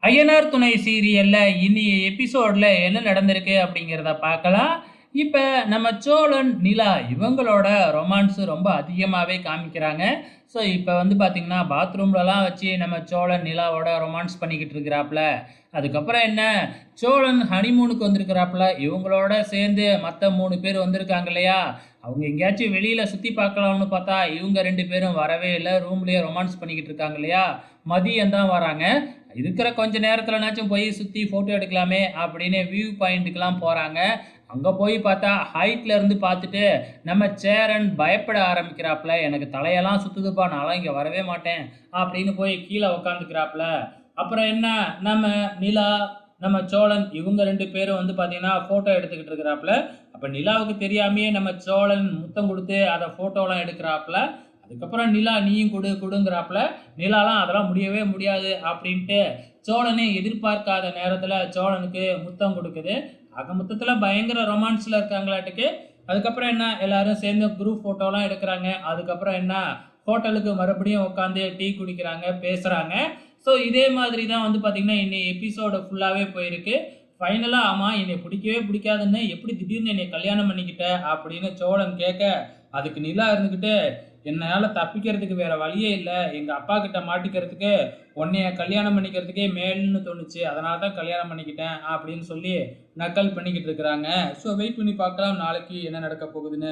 ஐயனார் துணை சீரியல்ல இன்னிய எபிசோட்ல என்ன நடந்திருக்கு அப்படிங்கிறத பார்க்கலாம். இப்ப நம்ம சோழன், நிலா இவங்களோட ரொமான்ஸ் ரொம்ப அதிகமாவே காமிக்கிறாங்க. ஸோ இப்ப வந்து பார்த்தீங்கன்னா, பாத்ரூம்லலாம் வச்சு நம்ம சோழன் நிலாவோட ரொமான்ஸ் பண்ணிக்கிட்டு இருக்கிறாப்ல. அதுக்கப்புறம் என்ன, சோழன் ஹனிமூனுக்கு வந்திருக்கிறாப்ல. இவங்களோட சேர்ந்து மத்த 3 பேர் வந்திருக்காங்க இல்லையா? அவங்க எங்கேயாச்சும் வெளியில சுத்தி பார்க்கலாம்னு பார்த்தா, இவங்க 2 பேரும் வரவே இல்ல. ரூம்லயே ரொமான்ஸ் பண்ணிக்கிட்டு இருக்காங்க இல்லையா? மதியம் தான் வராங்க. இருக்கிற கொஞ்ச நேரத்துலனாச்சும் போய் சுற்றி ஃபோட்டோ எடுக்கலாமே அப்படின்னு வியூ பாயிண்ட்டுக்கெலாம் போகிறாங்க. அங்கே போய் பார்த்தா ஹைட்ல இருந்து பார்த்துட்டு நம்ம சேரன் பயப்பட ஆரம்பிக்கிறாப்புல. எனக்கு தலையெல்லாம் சுற்றுதுப்பா, நான்லாம் இங்கே வரவே மாட்டேன் அப்படின்னு போய் கீழே உக்காந்துக்கிறாப்புல. அப்புறம் என்ன, நம்ம நிலா, நம்ம சோழன் இவங்க 2 பேரும் வந்து பார்த்தீங்கன்னா ஃபோட்டோ எடுத்துக்கிட்டு இருக்கிறாப்புல. அப்போ நிலாவுக்கு தெரியாமையே நம்ம சோழன் முத்தம் கொடுத்து அதை ஃபோட்டோலாம் எடுக்கிறாப்புல. அதுக்கப்புறம் நிலா நீயும் கொடுங்கிறாப்புல. நிலாலாம் அதெல்லாம் முடியவே முடியாது அப்படின்ட்டு சோழனே எதிர்பார்க்காத நேரத்தில் சோழனுக்கு முத்தம் கொடுக்குது. ஆக மொத்தத்தில் பயங்கர ரொமான்ஸில் இருக்காங்களாட்டுக்கு. அதுக்கப்புறம் என்ன, எல்லாரும் சேர்ந்து குரூப் ஃபோட்டோலாம் எடுக்கிறாங்க. அதுக்கப்புறம் என்ன, ஹோட்டலுக்கு மறுபடியும் உட்காந்து டீ குடிக்கிறாங்க, பேசுகிறாங்க. ஸோ இதே மாதிரி தான் வந்து பார்த்திங்கன்னா இன்னைக்கு எபிசோடு ஃபுல்லாகவே போயிருக்கு. ஃபைனலாக ஆமாம் என்னை பிடிக்கவே பிடிக்காதுன்னு எப்படி திடீர்னு என்னை கல்யாணம் பண்ணிக்கிட்ட அப்படின்னு சோழன் கேட்க, அதுக்கு நிலா இருந்துக்கிட்டு, என்னால் தப்பிக்கிறதுக்கு வேற வழியே இல்லை, எங்கள் அப்பா கிட்ட மாட்டிக்கிறதுக்கு உன்னைய கல்யாணம் பண்ணிக்கிறதுக்கே மேல்னு தோணுச்சு, அதனால தான் கல்யாணம் பண்ணிக்கிட்டேன் அப்படின்னு சொல்லி நக்கல் பண்ணிக்கிட்டு இருக்கிறாங்க. ஸோ வெயிட் பண்ணி பார்க்கலாம் நாளைக்கு என்ன நடக்க போகுதுன்னு.